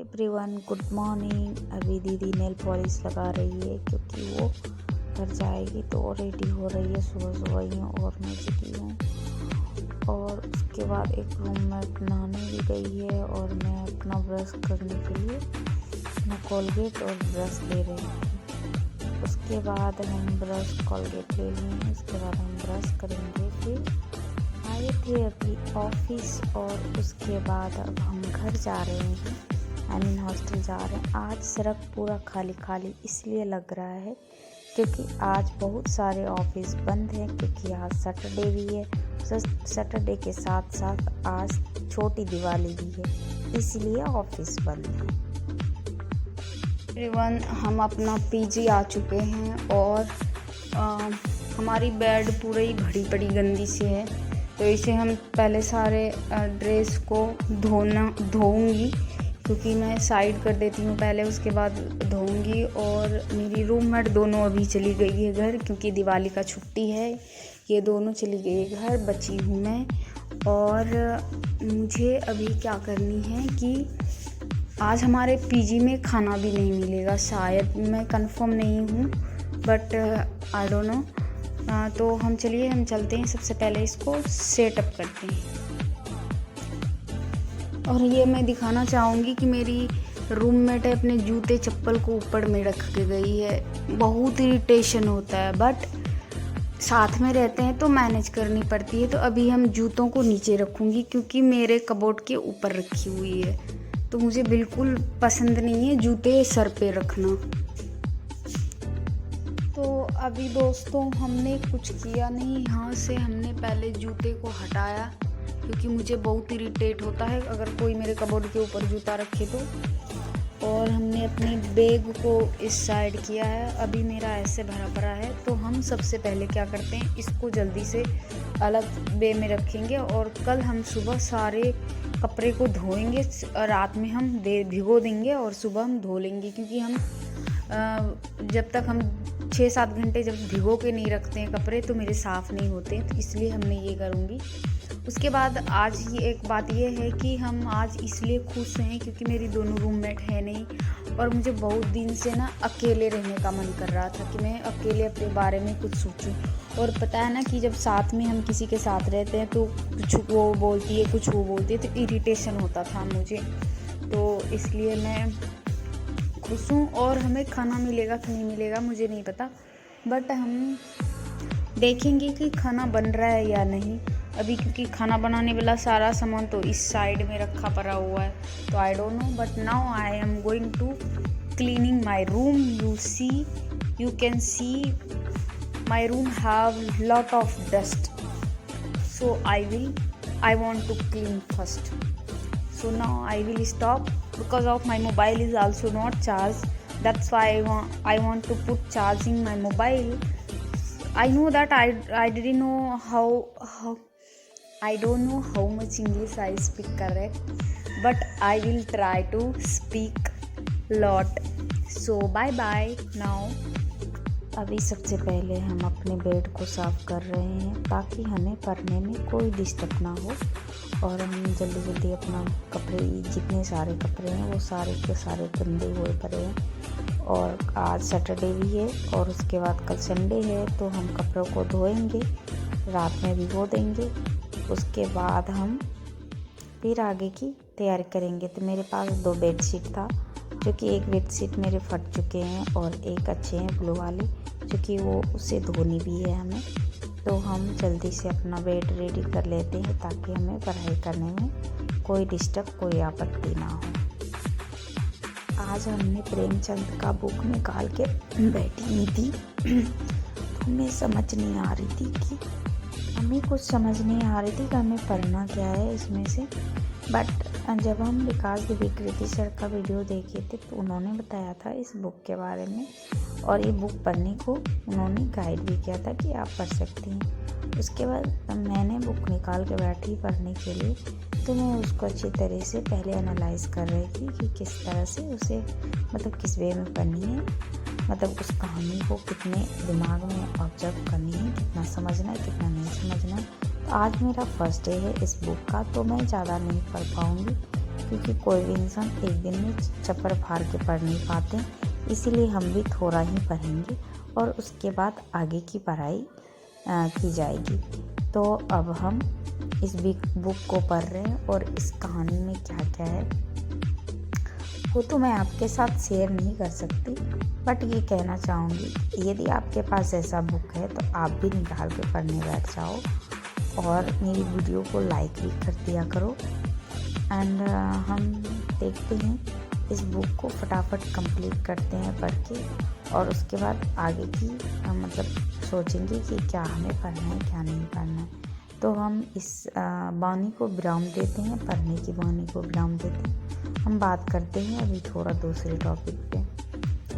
Everyone, good morning. अभी दीदी nail polish लगा रही है क्योंकि वो घर जाएगी, तो रेडी हो रही है सुबह सुबह ही। और मैं जगी हूँ। और उसके बाद एक रूम में नहाने भी गई है और मैं अपना ब्रश करने के लिए अपना कोलगेट और ब्रश ले रही हूँ। उसके बाद हम ब्रश कोलगेट ले लिए, उसके बाद हम ब्रश करेंगे। फिर आए थे अभी ऑफिस और उसके बाद अब हम घर जा रहे हैं, हॉस्टल जा रहे हैं। आज सड़क पूरा खाली खाली इसलिए लग रहा है क्योंकि आज बहुत सारे ऑफिस बंद हैं, क्योंकि आज सैटरडे भी है। सैटरडे के साथ साथ आज छोटी दिवाली भी है, इसलिए ऑफिस बंद है। एवरीवन, हम अपना पीजी आ चुके हैं और हमारी बेड पूरी भरी पड़ी गंदी सी है, तो इसे हम पहले सारे ड्रेस को धोऊंगी, क्योंकि मैं साइड कर देती हूँ पहले, उसके बाद धोऊंगी। और मेरी रूममेट दोनों अभी चली गई है घर, क्योंकि दिवाली का छुट्टी है। ये दोनों चली गई है घर, बची हूँ मैं। और मुझे अभी क्या करनी है कि आज हमारे पीजी में खाना भी नहीं मिलेगा शायद, मैं कंफर्म नहीं हूँ, बट आई डोंट नो। तो हम चलते हैं, सबसे पहले इसको सेटअप करते हैं। और ये मैं दिखाना चाहूँगी कि मेरी रूममेट अपने जूते चप्पल को ऊपर में रख के गई है। बहुत इरिटेशन होता है, बट साथ में रहते हैं तो मैनेज करनी पड़ती है। तो अभी हम जूतों को नीचे रखूँगी, क्योंकि मेरे कबोर्ड के ऊपर रखी हुई है, तो मुझे बिल्कुल पसंद नहीं है जूते सर पे रखना। तो अभी दोस्तों हमने कुछ किया नहीं, यहाँ से हमने पहले जूते को हटाया, क्योंकि मुझे बहुत इरिटेट होता है अगर कोई मेरे कबोर्ड के ऊपर जूता रखे तो। और हमने अपने बैग को इस साइड किया है, अभी मेरा ऐसे भरा पड़ा है। तो हम सबसे पहले क्या करते हैं, इसको जल्दी से अलग बे में रखेंगे। और कल हम सुबह सारे कपड़े को धोएंगे, रात में हम भिगो देंगे और सुबह हम धो लेंगे, क्योंकि हम जब तक हम 6-7 घंटे जब भिगो के नहीं रखते हैं कपड़े तो मेरे साफ़ नहीं होते, तो इसलिए हमने ये करूँगी। उसके बाद आज ही एक बात ये है कि हम आज इसलिए खुश हैं क्योंकि मेरी दोनों रूममेट है नहीं, और मुझे बहुत दिन से ना अकेले रहने का मन कर रहा था कि मैं अकेले अपने बारे में कुछ सोचूं। और पता है ना कि जब साथ में हम किसी के साथ रहते हैं तो कुछ वो बोलती है, कुछ वो बोलती है, तो इरिटेशन होता था मुझे। तो इसलिए मैं खुश हूँ। और हमें खाना मिलेगा कि नहीं मिलेगा मुझे नहीं पता, बट हम देखेंगे कि खाना बन रहा है या नहीं अभी, क्योंकि खाना बनाने वाला सारा सामान तो इस साइड में रखा पड़ा हुआ है। तो I don't know, but now I am going to cleaning my room. You can see my room have lot of dust, so I want to clean first. So now I will stop because of my mobile is also not charged. That's why I want to put charging my mobile. I know that I didn't know how I don't know how much English I speak correct, but I will try to speak lot. So bye bye now. अभी सबसे पहले हम अपने bed को साफ़ कर रहे हैं ताकि हमें पढ़ने में कोई डिस्टर्ब ना हो। और हम जल्दी जल्दी अपना कपड़े, जितने सारे कपड़े हैं वो सारे के सारे गंदे हुए पड़े हैं। और आज सैटरडे भी है और उसके बाद कल संडे है, तो हम कपड़ों को धोएंगे, रात में भिगो देंगे। उसके बाद हम फिर आगे की तैयारी करेंगे। तो मेरे पास 2 बेडशीट था, जो कि एक बेडशीट मेरे फट चुके हैं और एक अच्छे हैं ब्लू वाले, जो कि वो उसे धोनी भी है हमें। तो हम जल्दी से अपना बेड रेडी कर लेते हैं ताकि हमें पढ़ाई करने में कोई डिस्टर्ब, कोई आपत्ति ना हो। आज हमने प्रेमचंद का बुक निकाल के बैठी हुई थी, तो हमें समझ नहीं आ रही थी कि हमें पढ़ना क्या है इसमें से। बट जब हम विकास विकृति सर का वीडियो देखे थे तो उन्होंने बताया था इस बुक के बारे में, और ये बुक पढ़ने को उन्होंने गाइड भी किया था कि आप पढ़ सकती हैं। उसके बाद मैंने बुक निकाल के बैठी पढ़ने के लिए, तो मैं उसको अच्छी तरह से पहले एनालाइज कर रही थी कि किस तरह से उसे, मतलब किस वे में पढ़नी है, मतलब उस कहानी को कितने दिमाग में ऑब्जर्व करनी है, कितना समझना है, कितना नहीं समझना है। तो आज मेरा फर्स्ट डे है इस बुक का, तो मैं ज़्यादा नहीं पढ़ पाऊँगी, क्योंकि कोई भी इंसान एक दिन में चप्पर फाड़ के पढ़ नहीं पाते, इसीलिए हम भी थोड़ा ही पढ़ेंगे और उसके बाद आगे की पढ़ाई की जाएगी। तो अब हम इस बुक को पढ़ रहे हैं और इस कहानी में क्या क्या है वो तो मैं आपके साथ शेयर नहीं कर सकती, बट ये कहना चाहूँगी यदि आपके पास ऐसा बुक है तो आप भी निकाल के पढ़ने बैठ जाओ और मेरी वीडियो को लाइक भी कर दिया करो। एंड हम देखते हैं इस बुक को फटाफट कंप्लीट करते हैं पढ़ के और उसके बाद आगे की मतलब सोचेंगे कि क्या हमें पढ़ना है क्या नहीं पढ़ना है। तो हम इस वाणी को विराम देते हैं, पढ़ने की वाणी को विराम देते हैं। हम बात करते हैं अभी थोड़ा दूसरे टॉपिक पे।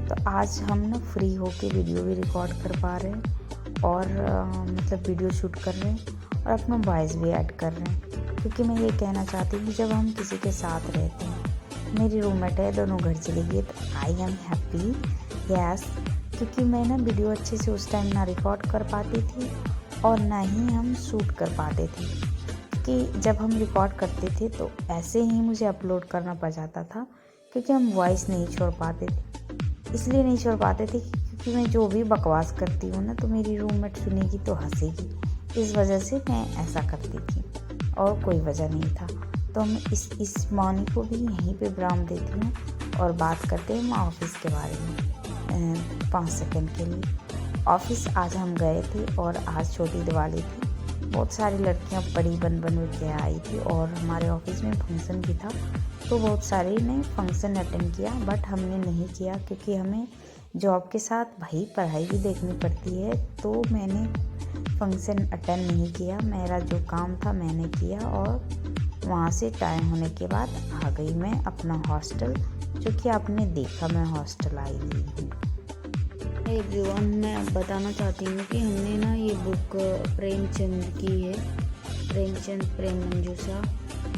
तो आज हम ना फ्री होके वीडियो भी रिकॉर्ड कर पा रहे हैं और मतलब वीडियो शूट कर रहे हैं और अपना वॉइस भी ऐड कर रहे हैं, क्योंकि मैं ये कहना चाहती हूँ कि जब हम किसी के साथ रहते हैं, मेरी रूममेट है, दोनों घर चली गई, तो आई एम हैप्पी यस, क्योंकि मैं ना वीडियो अच्छे से उस टाइम ना रिकॉर्ड कर पाती थी और ना ही हम शूट कर पाते थे, क्योंकि जब हम रिकॉर्ड करते थे तो ऐसे ही मुझे अपलोड करना पड़ जाता था, क्योंकि हम वॉइस नहीं छोड़ पाते थे। इसलिए नहीं छोड़ पाते थे क्योंकि मैं जो भी बकवास करती हूँ ना तो मेरी रूममेट सुनेगी तो हंसेगी, इस वजह से मैं ऐसा करती थी और कोई वजह नहीं था। तो मैं इस वाणी को भी यहीं पे विराम देती हूँ और बात करते हैं मैं ऑफिस के बारे में 5 सेकंड के लिए। ऑफिस आज हम गए थे और आज छोटी दिवाली थी, बहुत सारी लड़कियां बड़ी बन के आई थी और हमारे ऑफिस में फंक्शन भी था, तो बहुत सारी ने फंक्शन अटेंड किया, बट हमने नहीं किया क्योंकि हमें जॉब के साथ भाई पढ़ाई भी देखनी पड़ती है। तो मैंने फंक्शन अटेंड नहीं किया, मेरा जो काम था मैंने किया और वहाँ से टाइम होने के बाद आ गई मैं अपना हॉस्टल, जो कि आपने देखा मैं हॉस्टल आई हुई हूँ। एवरीवन, मैं बताना चाहती हूँ कि हमने ना ये बुक प्रेमचंद की है, प्रेमचंद प्रेम मंजूषा,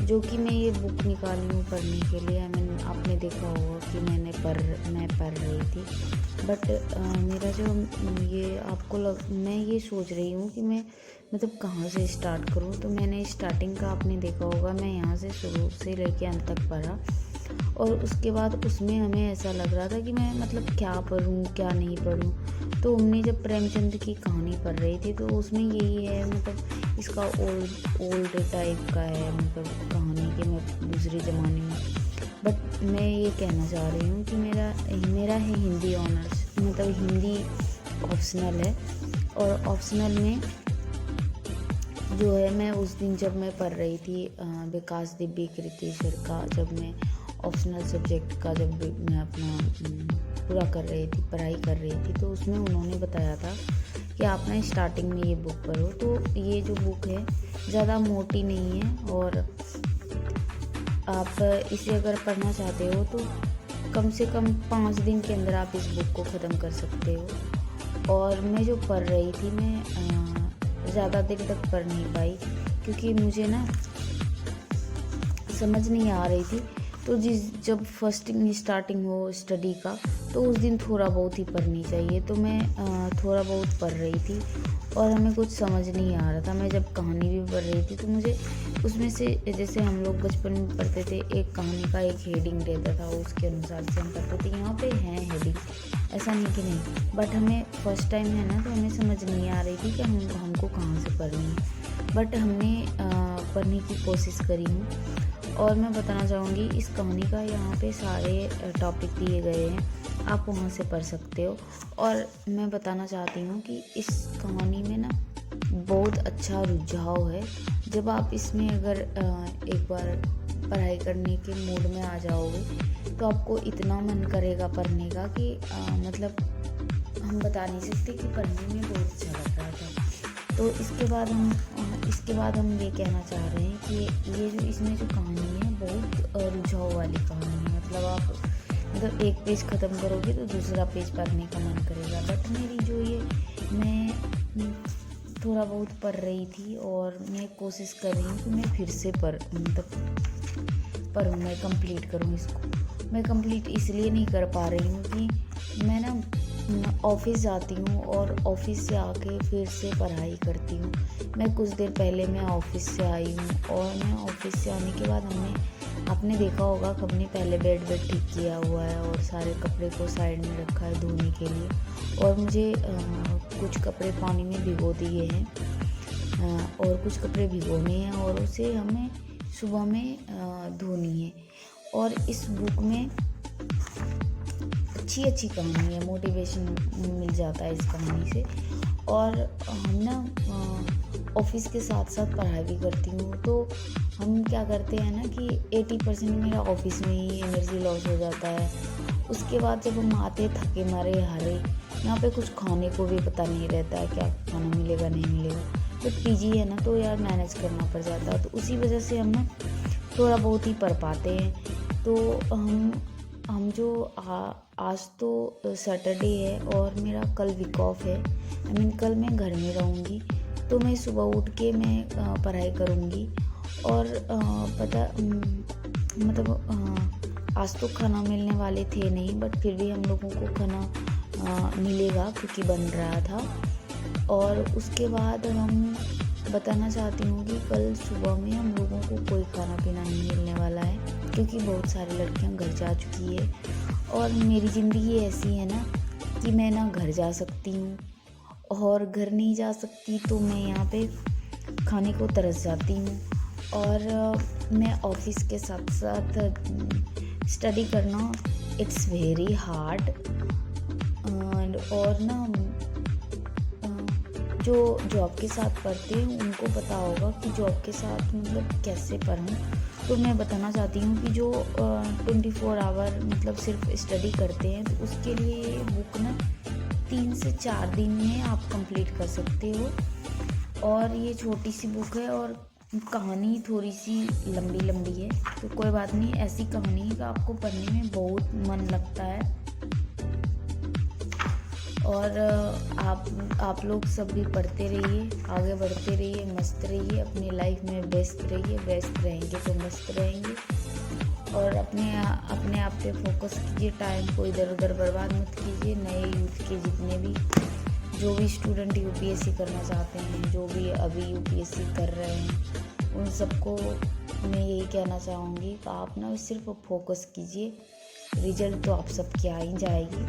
जो कि मैं ये बुक निकाली हूँ पढ़ने के लिए। आपने देखा होगा कि मैं पढ़ रही थी, बट मेरा जो मैं ये सोच रही हूँ कि मैं मतलब कहाँ से स्टार्ट करूँ। तो मैंने स्टार्टिंग का आपने देखा होगा, मैं यहाँ से शुरू से लेके अंत तक पढ़ा और उसके बाद उसमें हमें ऐसा लग रहा था कि मैं मतलब क्या पढूं क्या नहीं पढूं। तो हमने जब प्रेमचंद की कहानी पढ़ रही थी तो उसमें यही है, मतलब इसका ओल्ड टाइप का है, मतलब कहानी के मैं दूसरे ज़माने में। बट मैं ये कहना चाह रही हूँ कि मेरा है हिंदी ऑनर्स, मतलब हिंदी ऑप्शनल है और ऑप्शनल में जो है मैं उस दिन जब मैं पढ़ रही थी विकास दिव्य कृतेश्वर का, जब मैं ऑप्शनल सब्जेक्ट का जब मैं अपना पूरा कर रही थी, पढ़ाई कर रही थी, तो उसमें उन्होंने बताया था कि आप ना स्टार्टिंग में ये बुक पढ़ो। तो ये जो बुक है ज़्यादा मोटी नहीं है और आप इसे अगर पढ़ना चाहते हो तो कम से कम 5 दिन के अंदर आप इस बुक को ख़त्म कर सकते हो। और मैं जो पढ़ रही थी मैं ज़्यादा देर तक पढ़ नहीं पाई, क्योंकि मुझे ना समझ नहीं आ रही थी। तो जब स्टार्टिंग हो स्टडी का तो उस दिन थोड़ा बहुत ही पढ़नी चाहिए। तो मैं थोड़ा बहुत पढ़ रही थी और हमें कुछ समझ नहीं आ रहा था। मैं जब कहानी भी पढ़ रही थी तो मुझे उसमें से, जैसे हम लोग बचपन में पढ़ते थे, एक कहानी का एक हेडिंग रहता था, उसके अनुसार से हम पढ़ते थे। यहाँ पे है हेडिंग, ऐसा नहीं कि नहीं, बट हमें फर्स्ट टाइम है ना, तो हमें समझ नहीं आ रही थी कि हमको कहाँ से पढ़नी है। बट हमने पढ़ने की कोशिश करी हूँ और मैं बताना चाहूँगी इस कहानी का यहाँ पे सारे टॉपिक दिए गए हैं, आप वहाँ से पढ़ सकते हो। और मैं बताना चाहती हूँ कि इस कहानी में ना बहुत अच्छा रुझाव है। जब आप इसमें अगर एक बार पढ़ाई करने के मूड में आ जाओगे तो आपको इतना मन करेगा पढ़ने का कि मतलब हम बता नहीं सकते कि पढ़ने में बहुत अच्छा लग रहा था। तो इसके बाद हम ये कहना चाह रहे हैं कि ये जो इसमें जो कहानी है बहुत रुझाव वाली कहानी है। मतलब आप मतलब एक पेज ख़त्म करोगे तो दूसरा पेज पढ़ने का मन करेगा। बट मेरी जो ये मैं थोड़ा बहुत पढ़ रही थी और मैं कोशिश कर रही हूँ कि मैं फिर से पढ़ूँ, मैं कंप्लीट करूँ इसको। मैं कंप्लीट इसलिए नहीं कर पा रही हूँ कि मैं ना ऑफिस जाती हूँ और ऑफिस से आके फिर से पढ़ाई करती हूँ। मैं कुछ देर पहले मैं ऑफिस से आई हूँ और मैं ऑफिस से आने के बाद हमने आपने देखा होगा कब ने पहले बेड ठीक किया हुआ है और सारे कपड़े को साइड में रखा है धोने के लिए, और मुझे कुछ कपड़े पानी में भिगो दिए हैं और कुछ कपड़े भिगोने हैं और उसे हमें सुबह में धोनी है। और इस बुक में अच्छी कहानी है, मोटिवेशन मिल जाता है इस कहानी से। और हम ना ऑफिस के साथ साथ पढ़ाई भी करती हूँ, तो हम क्या करते हैं ना कि 80% मेरा ऑफिस में ही एनर्जी लॉस हो जाता है। उसके बाद जब हम आते थके मारे हारे, यहाँ पे कुछ खाने को भी पता नहीं रहता है क्या खाना मिलेगा नहीं मिलेगा, तो पीजी है ना तो यार मैनेज करना पड़ जाता है। तो उसी वजह से हम ना थोड़ा बहुत ही पढ़ पाते हैं। तो हम जो आज तो सैटरडे है और मेरा कल वीक ऑफ है, कल मैं घर में रहूँगी, तो मैं सुबह उठ के मैं पढ़ाई करूँगी। और आज तो खाना मिलने वाले थे नहीं, बट फिर भी हम लोगों को खाना मिलेगा क्योंकि बन रहा था। और उसके बाद हम बताना चाहती हूँ कि कल सुबह में हम लोगों को कोई खाना पीना नहीं मिलने वाला है, क्योंकि बहुत सारी लड़कियाँ घर जा चुकी है। और मेरी ज़िंदगी ऐसी है ना कि मैं ना घर जा सकती हूँ और घर नहीं जा सकती, तो मैं यहाँ पे खाने को तरस जाती हूँ। और मैं ऑफिस के साथ साथ स्टडी करना इट्स वेरी हार्ड। और ना जो जॉब के साथ पढ़ते हैं उनको पता होगा कि जॉब के साथ मतलब कैसे पढूं। तो मैं बताना चाहती हूँ कि जो 24 आवर मतलब सिर्फ स्टडी करते हैं, तो उसके लिए बुक ना 3 से 4 दिन में आप कंप्लीट कर सकते हो। और ये छोटी सी बुक है और कहानी थोड़ी सी लंबी है, तो कोई बात नहीं, ऐसी कहानी है कि आपको पढ़ने में बहुत मन लगता है। और आप लोग सब भी पढ़ते रहिए, आगे बढ़ते रहिए, मस्त रहिए, अपनी लाइफ में व्यस्त रहिए। व्यस्त रहेंगे तो मस्त रहेंगे। और अपने आप पे फोकस कीजिए, टाइम को इधर उधर बर्बाद मत कीजिए। नए यूथ के जितने भी जो भी स्टूडेंट यूपीएससी करना चाहते हैं, जो भी अभी यूपीएससी कर रहे हैं, उन सबको मैं यही कहना चाहूँगी कि आप ना सिर्फ फोकस कीजिए। रिजल्ट तो आप सबकी आ ही जाएगी,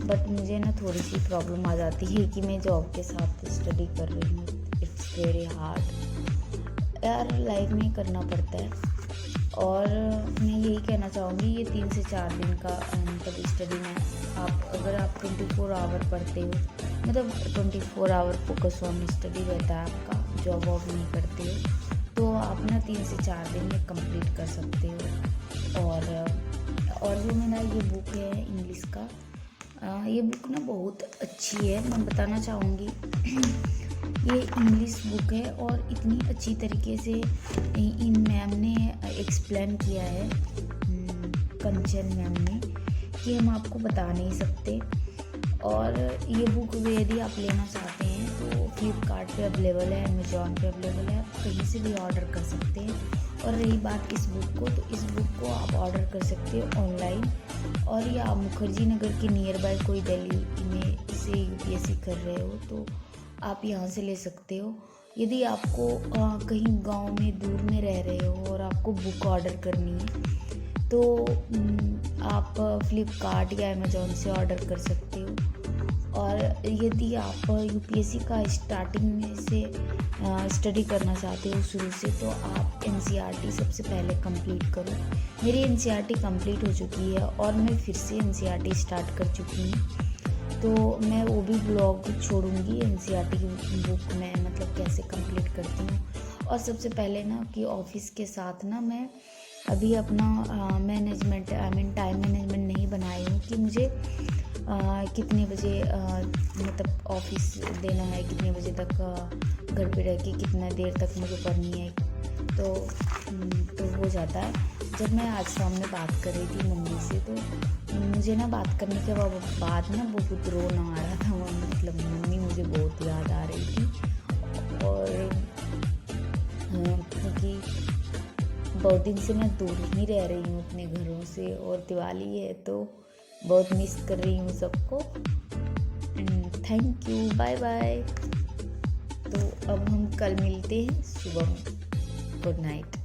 बट मुझे ना थोड़ी सी प्रॉब्लम आ जाती है कि मैं जॉब के साथ स्टडी कर रही हूँ। इट्स वेरी हार्ड यार, लाइफ में करना पड़ता है। और मैं यही कहना चाहूँगी, ये 3 से 4 दिन का मतलब स्टडी में अगर आप 24 आवर पढ़ते हो, मतलब 24 आवर फोकस ऑन स्टडी रहता है आपका, जॉब वॉब नहीं करते हो, तो आप ना 3 से 4 दिन में कंप्लीट कर सकते हो। और जो मेरा ये बुक है इंग्लिश का, ये बुक ना बहुत अच्छी है। मैं बताना चाहूँगी ये इंग्लिश बुक है और इतनी अच्छी तरीके से इन मैम ने एक्सप्लेन किया है, कंचन मैम ने, कि हम आपको बता नहीं सकते। और ये बुक यदि आप लेना चाहते हैं तो फ्लिपकार्ट पे अवेलेबल है, अमेजोन पे अवेलेबल है, आप कहीं से भी ऑर्डर कर सकते हैं। और रही बात इस बुक को, तो इस बुक को आप ऑर्डर कर सकते हो ऑनलाइन, और या आप मुखर्जी नगर के नियर बाय कोई दिल्ली में से यूपीएससी कर रहे हो तो आप यहाँ से ले सकते हो। यदि आपको कहीं गांव में दूर में रह रहे हो और आपको बुक ऑर्डर करनी है तो आप फ्लिपकार्ट या अमेजोन से ऑर्डर कर सकते हो। और यदि आप यूपीएससी का स्टार्टिंग में से स्टडी करना चाहते हो शुरू से, तो आप एनसीईआरटी सबसे पहले कंप्लीट करो। मेरी एनसीईआरटी कंप्लीट हो चुकी है और मैं फिर से एनसीईआरटी स्टार्ट कर चुकी हूँ, तो मैं वो भी ब्लॉग छोड़ूंगी एनसीईआरटी की बुक में मतलब कैसे कंप्लीट करती हूँ। और सबसे पहले ना कि ऑफिस के साथ ना मैं अभी अपना टाइम मैनेजमेंट नहीं बनाई हूँ कि मुझे कितने बजे मतलब ऑफिस देना है, कितने बजे तक घर पे रह के कितना देर तक मुझे पढ़नी है, तो हो जाता है। जब मैं आज सामने बात कर रही थी मम्मी से, तो मुझे ना बात करने के बाद ना बहुत रोना आ रहा था, मतलब मम्मी मुझे बहुत याद आ रही थी। और क्योंकि बहुत दिन से मैं दूर ही रह रही हूँ अपने घरों से, और दिवाली है तो बहुत मिस कर रही हूँ सबको। Thank you, bye bye. तो अब हम कल मिलते हैं सुबह में। Good night.